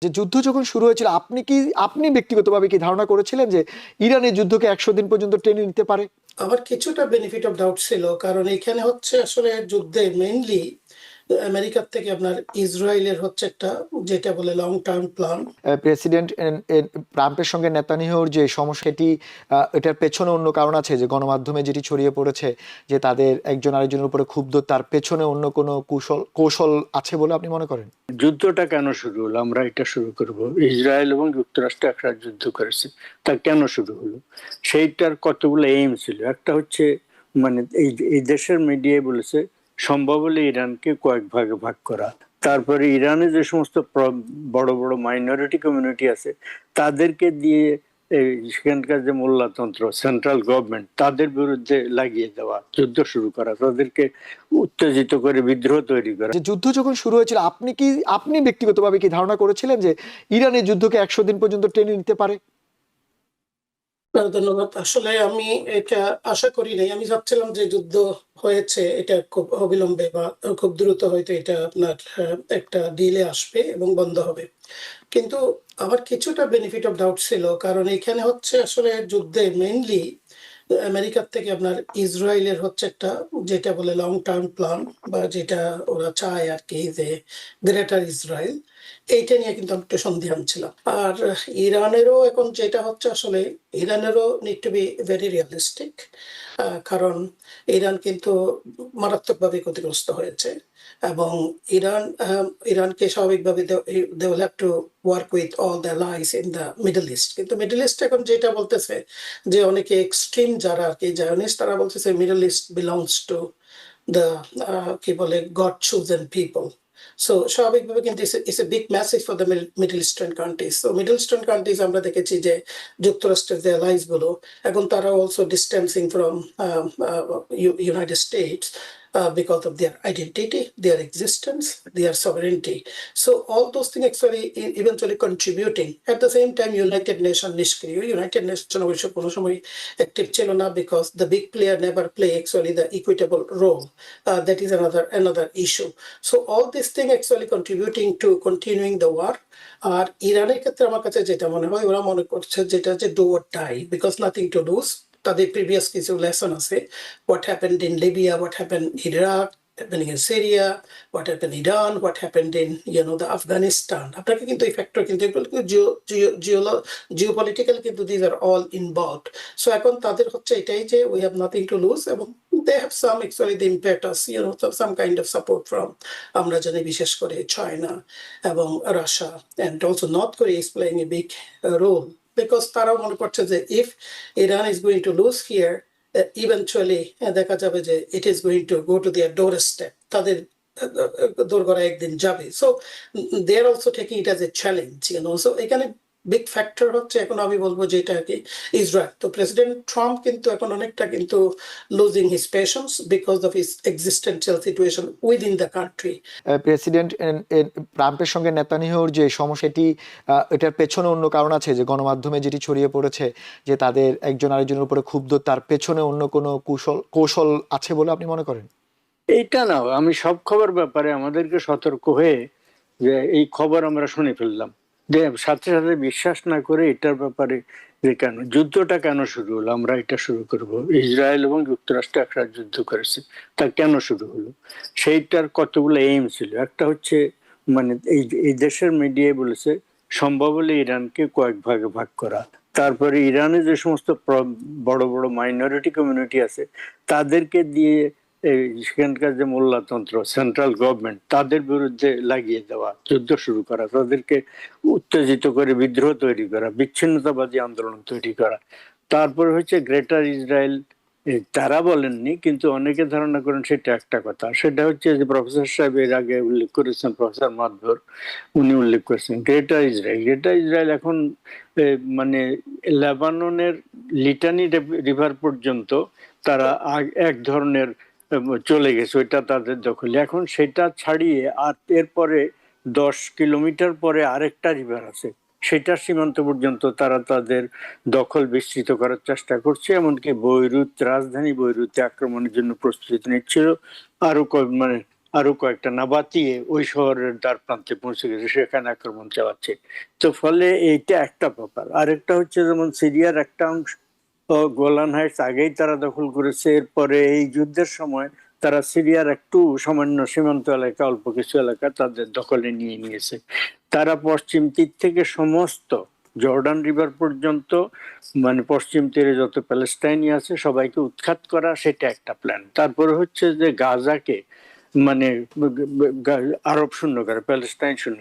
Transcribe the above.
যে যুদ্ধ যখন শুরু হয়েছিল আপনি ব্যক্তিগতভাবে কি ধারণা করেছিলেন যে ইরান এই যুদ্ধকে 100 দিন পর্যন্ত টেনে নিতে পারে? আমার কিছুটা বেনিফিট অফ ডাউট ছিল, কারণ এখানে হচ্ছে আসলে যুদ্ধে মেইনলি আমেরিকার থেকে আপনার ইসরায়েলের হচ্ছে একটা যেটা বলে লং টার্ম প্ল্যান। প্রেসিডেন্ট ট্রাম্পের সঙ্গে নেতানিয়াহুর যে সমস্যা এটার পেছনে অন্য কারণ আছে, যে গণমাধ্যমে যেটি ছড়িয়ে পড়েছে যে তাদের একজন আরেকজনের উপরে ক্ষুব্ধ, তার পেছনে অন্য কোনো কৌশল আছে বলে আপনি মনে করেন? যুদ্ধটা কেন শুরু হলো, আমরা এটা শুরু করব। ইসরায়েল এবং যুক্তরাষ্ট্র একটা যুদ্ধ করেছে, তা কেন শুরু হলো? সেইটার কতগুলো এইম ছিল। একটা হচ্ছে মানে এই দেশের মিডিয়ায় বলেছে সম্ভব হলে ইরানকে কয়েক ভাগে ভাগ করা। তারপরে ইরানে যে সমস্ত বড় বড় মাইনরিটি কমিউনিটি আছে তাদেরকে দিয়ে সেখানকার যে মোল্লাতন্ত্র, সেন্ট্রাল গভর্নমেন্ট, তাদের বিরুদ্ধে লাগিয়ে দেওয়া, যুদ্ধ শুরু করা, তাদেরকে উত্তেজিত করে বিদ্রোহ তৈরি করা। যে যুদ্ধ যখন শুরু হয়েছিল আপনি ব্যক্তিগতভাবে কি ধারণা করেছিলেন যে ইরান এই যুদ্ধকে 100 দিন পর্যন্ত টেনে নিতে পারে? ধন্যবাদ। আসলে আমি এটা আশা করি নাই। আমি ভাবছিলাম যে যুদ্ধ হয়েছে, এটা খুব অবিলম্বে বা খুব দ্রুত হয়তো এটা আপনার একটা ডিলে আসবে এবং বন্ধ হবে। কিন্তু আমার কিছুটা বেনিফিট অফ ডাউট ছিল, কারণ এখানে হচ্ছে আসলে যুদ্ধে মেইনলি আমেরিকার থেকে আপনার ইসরায়েলের হচ্ছে একটা যেটা বলে লং টার্ম প্ল্যান, বা যেটা ওরা চায় আর কি, যে গ্রেটার ইসরায়েল। এইটা নিয়ে কিন্তু আমি একটু সন্দিহান ছিলাম। আর ইরানেরও এখন যেটা হচ্ছে আসলে ইরানেরও need to be very realistic, কারণ ইরান কিন্তু মারাত্মকভাবে ক্ষতিগ্রস্ত হয়েছে। এবং ইরানকে স্বাভাবিকভাবে they will have to work with all the lies in the Middle East. কিন্তু মিডল ইস্ট এখন যেটা বলতেছে যে অনেকে এক্সট্রিম যারা আর কি জায়নিস্ট, তারা বলতেছে middle east belongs to the কি বলে গড চুজেন পিপল। সো স্বাভাবিকভাবে কিন্তু it's a big message for the middle eastern countries. So middle eastern countries আমরা দেখেছি যে যুক্তরাষ্ট্রের যে অ্যালাইজ গুলো এখন তারা also distancing from United states because of their identity, their existence, their sovereignty. So all those things actually eventually contributing. At the same time, United Nations নিষ্ক্রিয়, United Nations অবশ্য কোনো সময় active ছিল না, because the big player never play actually the equitable role. That is another issue. So all these things actually contributing to continuing the war. আর ইরানের ক্ষেত্রে আমার কাছে যেটা মনে হয়, ওরা মনে করছে যেটা যে do or die, because nothing to lose. তাদের প্রিভিয়াস কিছু লেসন আছে, what happened in Libya, what happened in Iraq, happening in Syria, what happened in Iran, what happened in the Afghanistan. আপনাকে কিন্তু এই ফ্যাক্টর কিন্তু জিওপলিটিক্যাল কিন্তু these are all involved. So এখন তাদের হচ্ছে এটাই যে we have nothing to lose, এবং they have some actually the impetus, some kind of support from আমরা জানি বিশেষ করে চায়না এবং Russia, and also North Korea is playing a big role, because তারাও মনে করছে যে if Iran is going to lose here, eventually দেখা যাবে যে it is going to go to their doorstep, তাদের দোরগোড়ায় একদিন যাবে। So they are also taking it as a challenge, so এখানে বিগ ফ্যাক্টর হচ্ছে এখন আমি বলবো যেটা কি ইসরায়েল। তো প্রেসিডেন্ট ট্রাম্প কিন্তু এখন অনেকটা কিন্তু losing his patience because of his existential situation within the country. President ট্রাম্পের সঙ্গে নেতানিয়াহুর যে সমস্যা এটার পেছনে অন্য কারণ আছে, যে গণমাধ্যমে যেটি ছড়িয়ে পড়েছে যে তাদের একজন আরেকজনের উপরে ক্ষুব্ধ, তার পেছনে অন্য কোনো কৌশল আছে বলে আপনি মনে করেন? এইটা না, আমি সব খবর ব্যাপারে আমাদেরকে সতর্ক হয়ে যে এই খবর আমরা শুনে ফেললাম, যে সাথে সাথে বিশ্বাস না করে এটার ব্যাপারে যে কেন যুদ্ধটা কেন শুরু হলো, আমরা এটা শুরু করব। ইসরায়েল এবং যুক্তরাষ্ট্র একটা যুদ্ধ করেছে, তা কেন শুরু হলো? সেইটার কতগুলো এইম ছিল। একটা হচ্ছে মানে এই দেশের মিডিয়ায় বলেছে সম্ভব হলে ইরানকে কয়েক ভাগে ভাগ করা। তারপরে ইরানে যে সমস্ত বড় বড় মাইনরিটি কমিউনিটি আছে তাদেরকে দিয়ে সেখানকার যে মোল্লাতন্ত্র, সেন্ট্রাল গভর্নমেন্ট, তাদের বিরুদ্ধে লাগিয়ে দেওয়া, যুদ্ধ শুরু করা, তাদেরকে উত্তেজিত করে বিদ্রোহ তৈরি করা, বিচ্ছিন্নতাবাদী আন্দোলন তৈরি করা। তারপরে হচ্ছে গ্রেটার ইসরায়েল, তারা বলেননি কিন্তু অনেকে ধারণা করেন সেটা একটা কথা। সেটা হচ্ছে যে প্রফেসর সাহেব এর আগে উল্লেখ করেছেন, প্রফেসর মাদবর, উনি উল্লেখ করেছেন গ্রেটার ইসরায়েল। গ্রেটার ইসরায়েল এখন মানে লেবাননের লিটানি রিভার পর্যন্ত তারা এক ধরনের চলে গেছে, ওইটা তাদের দখলে। এখন সেটা ছাড়িয়ে আর এরপরে 10 কিলোমিটার পরে আরেকটা রিভার আছে, সেটার সীমান্ত পর্যন্ত তারা তাদের দখল বিস্তৃত করার চেষ্টা করছে। এমনকি রাজধানী বৈরুতে আক্রমণের জন্য প্রস্তুতি নিচ্ছিল। আরো মানে আরো কয়েকটা না বাতিয়ে ওই শহরের দ্বার প্রান্তে পৌঁছে গেছে, সেখানে আক্রমণ চালাচ্ছে। তো ফলে এইটা একটা ব্যাপার। আরেকটা হচ্ছে যেমন সিরিয়ার একটা অংশ গোলান হাইটস আগেই তারা দখল করেছে, এরপরে এই যুদ্ধের সময় তারা সিরিয়ার একটু সামান্য সীমান্ত এলাকা, অল্প কিছু এলাকা তাদের দখলে নিয়ে নিয়েছে। তারা পশ্চিম তীর থেকে সমস্ত জর্ডান রিভার পর্যন্ত, মানে পশ্চিম তীরে যত প্যালেস্টাইনি আছে সবাইকে উৎখাত করা, সেটা একটা প্ল্যান। তারপরে হচ্ছে যে গাজাকে মানে আরব শূন্য করে, প্যালেস্টাইন শূন্য